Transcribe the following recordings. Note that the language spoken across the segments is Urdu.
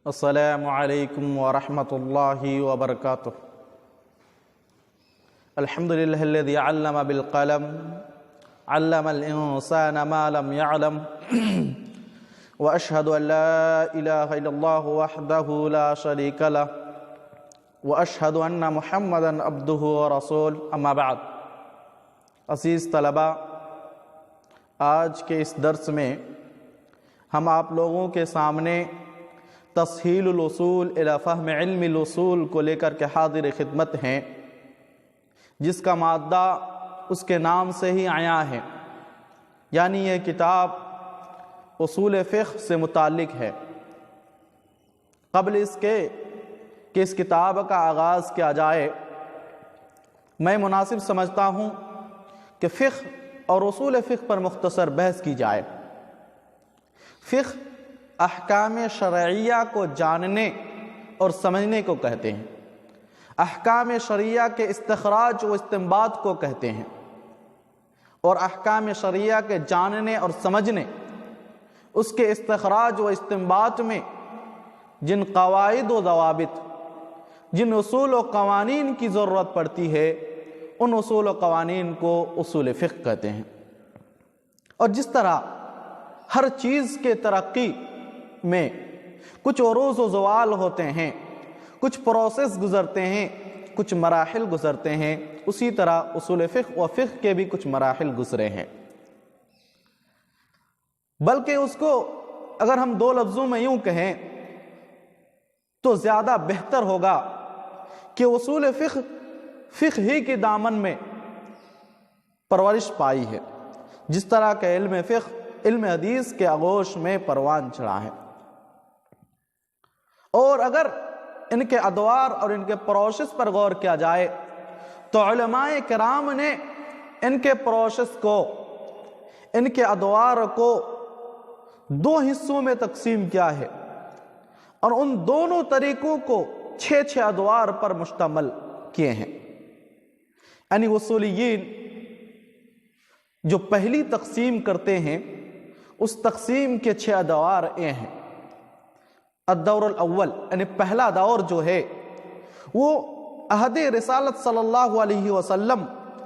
السلام علیکم ورحمۃ اللہ وبرکاتہ۔ الحمد للہ الذی علم بالقلم علم الانسان ما لم يعلم واشهد ان لا الہ الا اللہ وحدہ لا شریک لہ واشهد ان محمدا عبدہ ورسولہ، اما بعد۔ عزیز طلباء، آج کے اس درس میں ہم آپ لوگوں کے سامنے تسہیل الوصول الی فہم علم الاصول کو لے کر کے حاضر خدمت ہیں، جس کا مادہ اس کے نام سے ہی عیاں ہے، یعنی یہ کتاب اصول فقہ سے متعلق ہے۔ قبل اس کے کہ اس کتاب کا آغاز کیا جائے، میں مناسب سمجھتا ہوں کہ فقہ اور اصول فقہ پر مختصر بحث کی جائے۔ فقہ احکام شرعیہ کو جاننے اور سمجھنے کو کہتے ہیں، احکام شرعیہ کے استخراج و استنباط کو کہتے ہیں، اور احکام شرعیہ کے جاننے اور سمجھنے، اس کے استخراج و استنباط میں جن قواعد و ضوابط، جن اصول و قوانین کی ضرورت پڑتی ہے، ان اصول و قوانین کو اصول فقہ کہتے ہیں۔ اور جس طرح ہر چیز کے ترقی میں کچھ عروج و زوال ہوتے ہیں، کچھ پروسیس گزرتے ہیں، کچھ مراحل گزرتے ہیں، اسی طرح اصول فقہ و فقہ کے بھی کچھ مراحل گزرے ہیں۔ بلکہ اس کو اگر ہم دو لفظوں میں یوں کہیں تو زیادہ بہتر ہوگا کہ اصول فقہ فقہ ہی کے دامن میں پرورش پائی ہے، جس طرح کہ علم فقہ علم حدیث کے آغوش میں پروان چڑھا ہے۔ اور اگر ان کے ادوار اور ان کے پروسیس پر غور کیا جائے تو علماء کرام نے ان کے پروسیس کو، ان کے ادوار کو دو حصوں میں تقسیم کیا ہے، اور ان دونوں طریقوں کو 6 ادوار پر مشتمل کیے ہیں۔ یعنی اصولیین جو پہلی تقسیم کرتے ہیں، اس تقسیم کے 6 ادوار یہ ہیں۔ الدور الاول، یعنی پہلا دور جو ہے وہ عہد رسالت صلی اللہ علیہ وسلم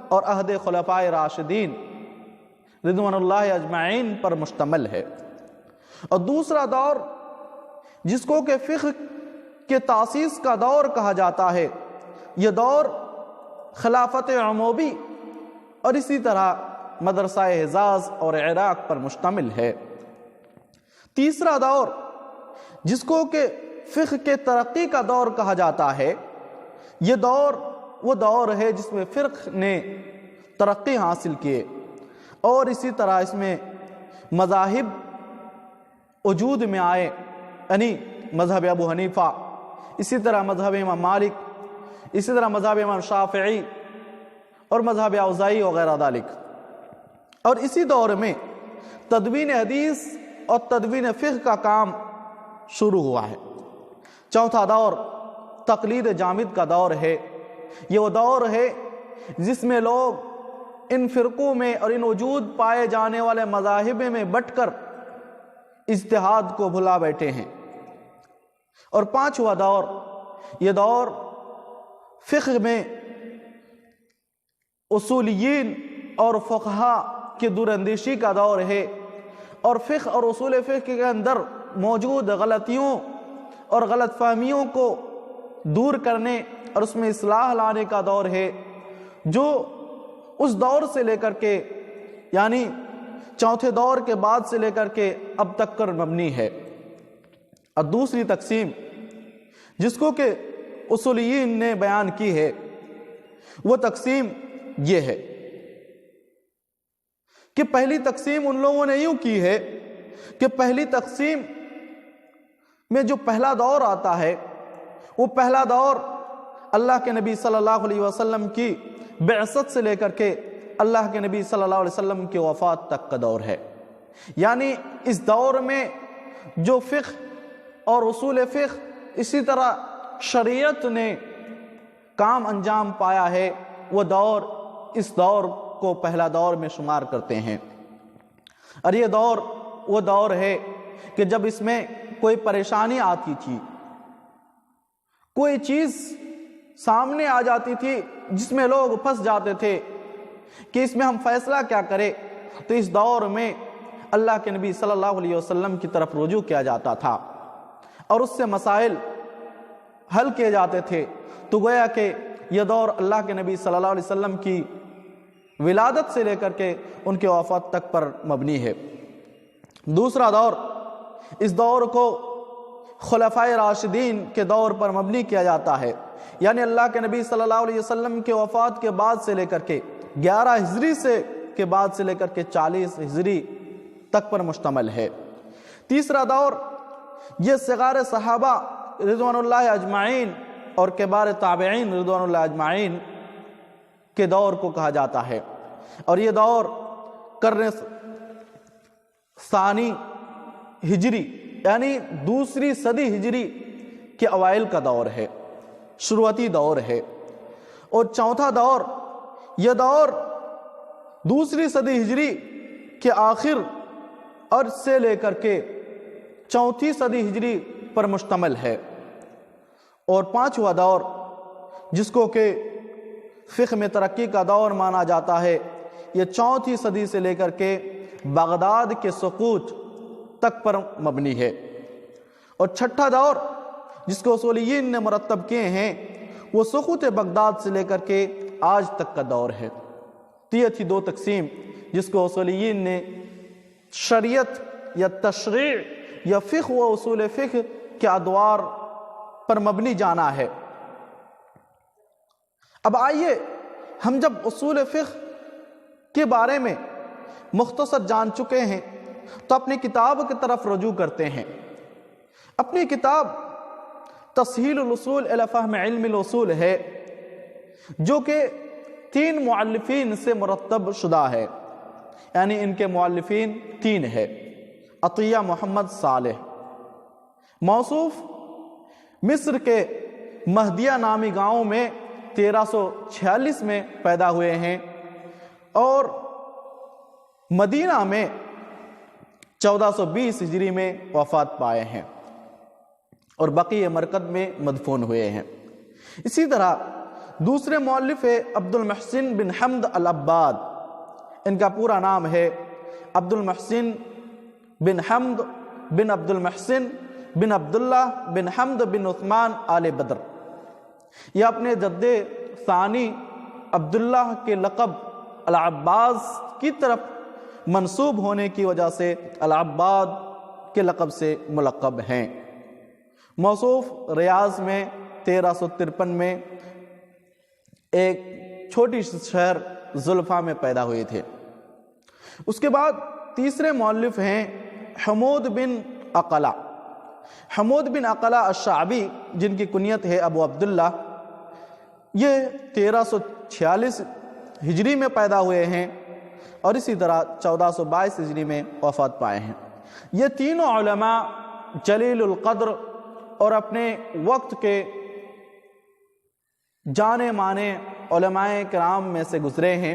اور عہد خلفائے راشدین رضوان اللہ اجمعین پر مشتمل ہے۔ اور دوسرا دور جس کو کہ فقہ کے تاسیس کا دور کہا جاتا ہے، یہ دور خلافت عموی اور اسی طرح مدرسہ حجاز اور عراق پر مشتمل ہے۔ تیسرا دور جس کو کہ فقہ کے ترقی کا دور کہا جاتا ہے، یہ دور وہ دور ہے جس میں فقہ نے ترقی حاصل کیے، اور اسی طرح اس میں مذاہب وجود میں آئے، یعنی مذہب ابو حنیفہ، اسی طرح مذہب امام مالک، اسی طرح مذہب امام شافعی اور مذہب اوزاعی وغیرہ ذالک۔ اور اسی دور میں تدوین حدیث اور تدوین فقہ کا کام شروع ہوا ہے۔ چوتھا دور تقلید جامد کا دور ہے۔ یہ وہ دور ہے جس میں لوگ ان فرقوں میں اور ان وجود پائے جانے والے مذاہب میں بٹ کر اجتہاد کو بھلا بیٹھے ہیں۔ اور پانچواں دور، یہ دور فقہ میں اصولیین اور فقہا کی دور اندیشی کا دور ہے، اور فقہ اور اصول فقہ کے اندر موجود غلطیوں اور غلط فہمیوں کو دور کرنے اور اس میں اصلاح لانے کا دور ہے، جو اس دور سے لے کر کے، یعنی چوتھے دور کے بعد سے لے کر کے اب تک کر مبنی ہے۔ اور دوسری تقسیم جس کو کہ اصولیین نے بیان کی ہے، وہ تقسیم یہ ہے کہ پہلی تقسیم ان لوگوں نے یوں کی ہے کہ پہلی تقسیم میں جو پہلا دور آتا ہے، وہ پہلا دور اللہ کے نبی صلی اللہ علیہ وسلم کی بعثت سے لے کر کے اللہ کے نبی صلی اللہ علیہ وسلم کی وفات تک کا دور ہے۔ یعنی اس دور میں جو فقہ اور اصول فقہ اسی طرح شریعت نے کام انجام پایا ہے، وہ دور اس دور کو پہلا دور میں شمار کرتے ہیں۔ اور یہ دور وہ دور ہے کہ جب اس میں کوئی پریشانی آتی تھی، کوئی چیز سامنے آ جاتی تھی جس میں لوگ پھنس جاتے تھے کہ اس میں ہم فیصلہ کیا کریں، تو اس دور میں اللہ کے نبی صلی اللہ علیہ وسلم کی طرف رجوع کیا جاتا تھا اور اس سے مسائل حل کیے جاتے تھے۔ تو گویا کہ یہ دور اللہ کے نبی صلی اللہ علیہ وسلم کی ولادت سے لے کر کے ان کے وفات تک پر مبنی ہے۔ دوسرا دور، اس دور کو خلفائے راشدین کے دور پر مبنی کیا جاتا ہے، یعنی اللہ کے نبی صلی اللہ علیہ وسلم کے وفات کے بعد سے لے کر کے 11 ہجری کے بعد سے لے کر کے 40 ہجری تک پر مشتمل ہے۔ تیسرا دور، یہ صغار صحابہ رضوان اللہ اجمعین اور کبار تابعین رضوان اللہ اجمعین کے دور کو کہا جاتا ہے، اور یہ دور قرن ثانی ہجری یعنی دوسری صدی ہجری کے اوائل کا دور ہے، شروعاتی دور ہے۔ اور چوتھا دور، یہ دور دوسری صدی ہجری کے آخر اور سے لے کر کے چوتھی صدی ہجری پر مشتمل ہے۔ اور پانچواں دور، جس کو کہ فقہ میں ترقی کا دور مانا جاتا ہے، یہ چوتھی صدی سے لے کر کے بغداد کے سقوط تک پر مبنی ہے۔ اور چھٹا دور جس کو اصولیین نے مرتب کیے ہیں، وہ سقوط بغداد سے لے کر کے آج تک کا دور ہے۔ تو یہ تھی دو تقسیم جس کو اصولیین نے شریعت یا تشریع یا فقہ و اصول فقہ کے ادوار پر مبنی جانا ہے۔ اب آئیے ہم جب اصول فقہ کے بارے میں مختصر جان چکے ہیں تو اپنی کتاب کی طرف رجوع کرتے ہیں۔ اپنی کتاب تسہیل الاصول الی فہم علم الاصول ہے، جو کہ 3 مؤلفین سے مرتب شدہ ہے، یعنی ان کے مؤلفین 3 ہے۔ عطیہ محمد صالح موصوف مصر کے مہدیہ نامی گاؤں میں 1346 میں پیدا ہوئے ہیں اور مدینہ میں 1420 ہجری میں وفات پائے ہیں اور بقیہ مرکز میں مدفون ہوئے ہیں۔ اسی طرح دوسرے مؤلف ہے عبد المحسن بن حمد العباد، ان کا پورا نام ہے عبد المحسن بن حمد بن عبد المحسن بن عبداللہ بن حمد بن عثمان آل بدر۔ یہ اپنے جد ثانی عبداللہ کے لقب العباس کی طرف منسوب ہونے کی وجہ سے العباد کے لقب سے ملقب ہیں۔ موصوف ریاض میں 1353 میں ایک چھوٹی شہر زلفا میں پیدا ہوئے تھے۔ اس کے بعد تیسرے مؤلف ہیں حمود بن عقلہ۔ حمود بن عقلہ الشعبی، جن کی کنیت ہے ابو عبداللہ، یہ 1346 ہجری میں پیدا ہوئے ہیں اور اسی طرح 1422 ہجری میں وفات پائے ہیں۔ یہ تینوں علماء جلیل القدر اور اپنے وقت کے جانے مانے علماء کرام میں سے گزرے ہیں،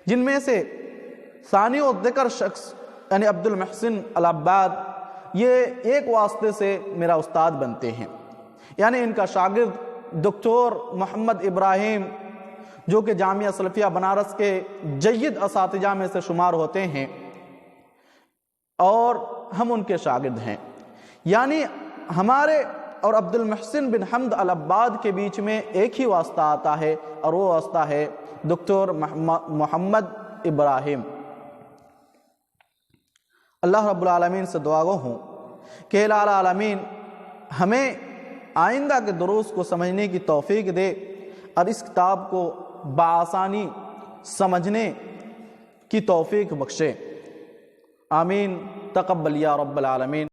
جن میں سے ثانی الذکر شخص یعنی عبد المحسن العباد یہ ایک واسطے سے میرا استاد بنتے ہیں، یعنی ان کا شاگرد ڈاکٹر محمد ابراہیم، جو کہ جامعہ سلفیہ بنارس کے جید اساتذہ میں سے شمار ہوتے ہیں اور ہم ان کے شاگرد ہیں۔ یعنی ہمارے اور عبد المحسن بن حمد العباد کے بیچ میں ایک ہی واسطہ آتا ہے اور وہ واسطہ ہے ڈاکٹر محمد ابراہیم۔ اللہ رب العالمین سے دعا گو ہوں کہ الہ العالمین ہمیں آئندہ کے دروس کو سمجھنے کی توفیق دے اور اس کتاب کو بآسانی سمجھنے کی توفیق بخشے۔ آمین۔ تقبل یا رب العالمین۔